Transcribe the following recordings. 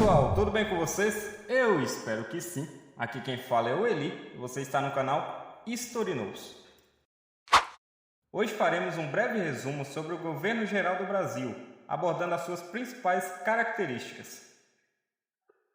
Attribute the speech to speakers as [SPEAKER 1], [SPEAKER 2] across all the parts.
[SPEAKER 1] pessoal, tudo bem com vocês? Eu espero que sim. Aqui quem fala é o Eli e você está no canal History News. Hoje faremos um breve resumo sobre o governo geral do Brasil, abordando as suas principais características.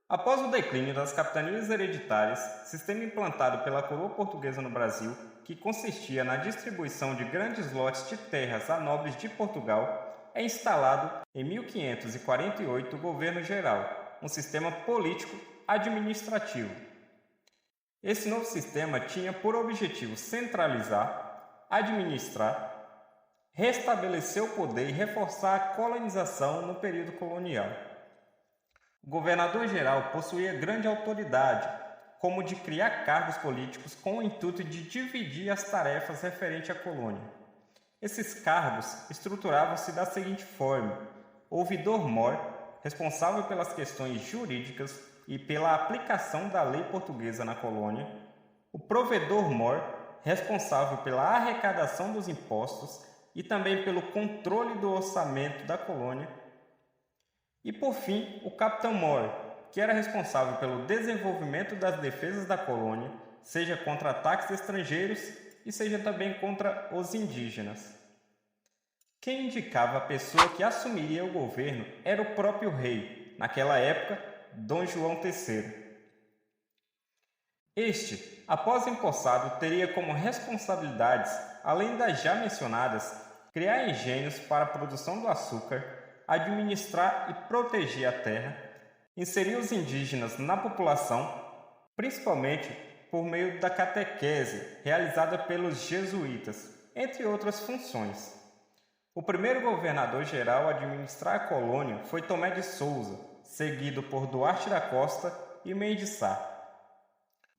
[SPEAKER 1] Após o declínio das capitanias hereditárias, sistema implantado pela coroa portuguesa no Brasil, que consistia na distribuição de grandes lotes de terras a nobres de Portugal, é instalado em 1548 o governo geral, um sistema político administrativo. Esse novo sistema tinha por objetivo centralizar, administrar, restabelecer o poder e reforçar a colonização no período colonial. O governador-geral possuía grande autoridade, como de criar cargos políticos com o intuito de dividir as tarefas referentes à colônia. Esses cargos estruturavam-se da seguinte forma: ouvidor-mor, responsável pelas questões jurídicas e pela aplicação da lei portuguesa na colônia; o provedor-mor, responsável pela arrecadação dos impostos e também pelo controle do orçamento da colônia; e, por fim, o capitão-mor, que era responsável pelo desenvolvimento das defesas da colônia, seja contra ataques estrangeiros e seja também contra os indígenas. Quem indicava a pessoa que assumiria o governo era o próprio rei, naquela época, Dom João III. Este, após empossado, teria como responsabilidades, além das já mencionadas, criar engenhos para a produção do açúcar, administrar e proteger a terra, inserir os indígenas na população, principalmente por meio da catequese realizada pelos jesuítas, entre outras funções. O primeiro governador-geral a administrar a colônia foi Tomé de Souza, seguido por Duarte da Costa e Mendes Sá.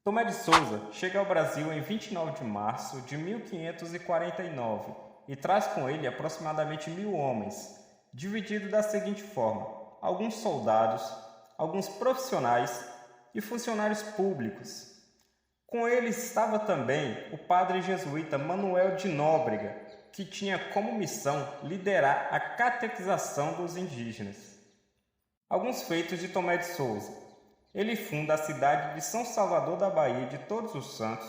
[SPEAKER 1] Tomé de Souza chega ao Brasil em 29 de março de 1549 e traz com ele aproximadamente 1.000 homens, dividido da seguinte forma: alguns soldados, alguns profissionais e funcionários públicos. Com ele estava também o padre jesuíta Manuel de Nóbrega, que tinha como missão liderar a catequização dos indígenas. Alguns feitos de Tomé de Souza. Ele funda a cidade de São Salvador da Bahia de Todos os Santos,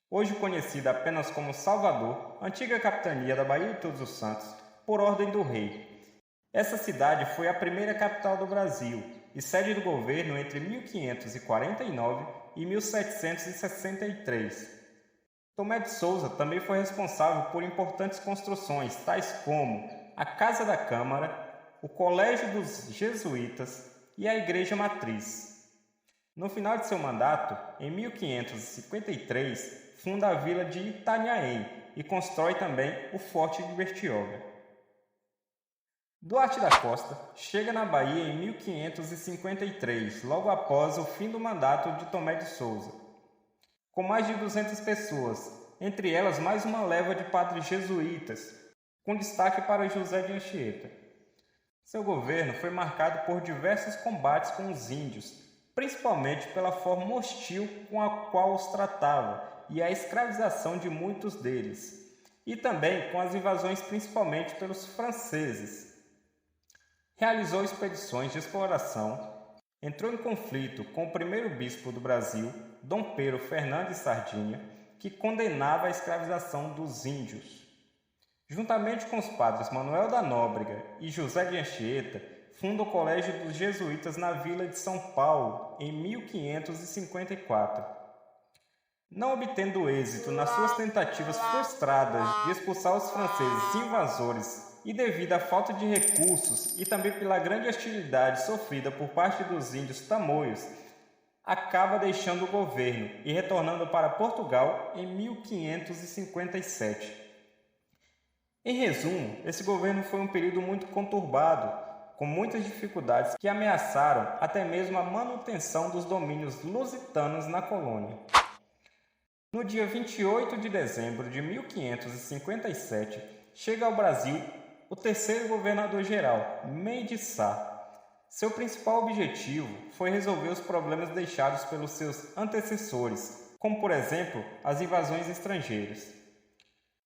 [SPEAKER 1] hoje conhecida apenas como Salvador, antiga capitania da Bahia de Todos os Santos, por ordem do rei. Essa cidade foi a primeira capital do Brasil e sede do governo entre 1549 e 1763. Tomé de Souza também foi responsável por importantes construções, tais como a Casa da Câmara, o Colégio dos Jesuítas e a Igreja Matriz. No final de seu mandato, em 1553, funda a vila de Itanhaém e constrói também o Forte de Bertioga. Duarte da Costa chega na Bahia em 1553, logo após o fim do mandato de Tomé de Souza, com mais de 200 pessoas, entre elas mais uma leva de padres jesuítas, com destaque para José de Anchieta. Seu governo foi marcado por diversos combates com os índios, principalmente pela forma hostil com a qual os tratava e a escravização de muitos deles, e também com as invasões principalmente pelos franceses. Realizou expedições de exploração, entrou em conflito com o primeiro bispo do Brasil, Dom Pedro Fernandes Sardinha, que condenava a escravização dos índios. Juntamente com os padres Manuel da Nóbrega e José de Anchieta, funda o Colégio dos Jesuítas na vila de São Paulo, em 1554. Não obtendo êxito nas suas tentativas frustradas de expulsar os franceses invasores e devido à falta de recursos e também pela grande hostilidade sofrida por parte dos índios tamoios, acaba deixando o governo e retornando para Portugal em 1557. Em resumo, esse governo foi um período muito conturbado, com muitas dificuldades que ameaçaram até mesmo a manutenção dos domínios lusitanos na colônia. No dia 28 de dezembro de 1557, chega ao Brasil o terceiro governador-geral, Mendes Sá. Seu principal objetivo foi resolver os problemas deixados pelos seus antecessores, como, por exemplo, as invasões estrangeiras.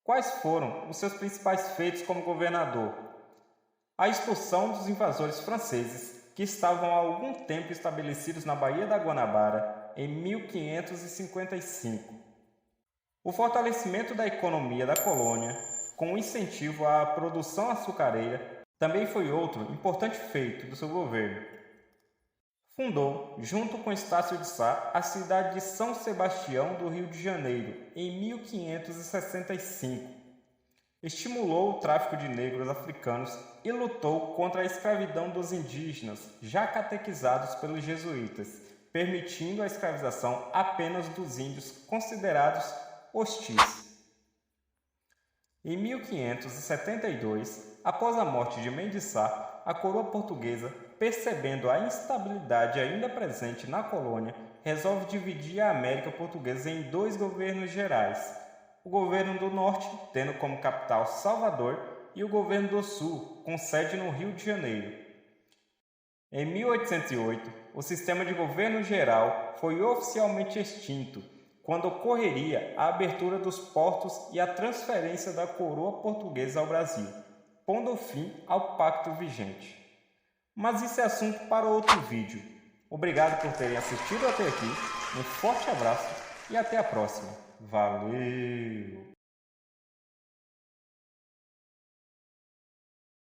[SPEAKER 1] Quais foram os seus principais feitos como governador? A expulsão dos invasores franceses, que estavam há algum tempo estabelecidos na Baía da Guanabara em 1555. O fortalecimento da economia da colônia, com incentivo à produção açucareira, também foi outro importante feito do seu governo. Fundou, junto com Estácio de Sá, a cidade de São Sebastião do Rio de Janeiro, em 1565. Estimulou o tráfico de negros africanos e lutou contra a escravidão dos indígenas, já catequizados pelos jesuítas, permitindo a escravização apenas dos índios considerados hostis. Em 1572, após a morte de Mendes Sá, a coroa portuguesa, percebendo a instabilidade ainda presente na colônia, resolve dividir a América Portuguesa em 2 governos gerais, o governo do Norte, tendo como capital Salvador, e o governo do Sul, com sede no Rio de Janeiro. Em 1808, o sistema de governo geral foi oficialmente extinto, quando ocorreria a abertura dos portos e a transferência da coroa portuguesa ao Brasil, pondo fim ao pacto vigente. Mas isso é assunto para outro vídeo. Obrigado por terem assistido até aqui, um forte abraço e até a próxima. Valeu!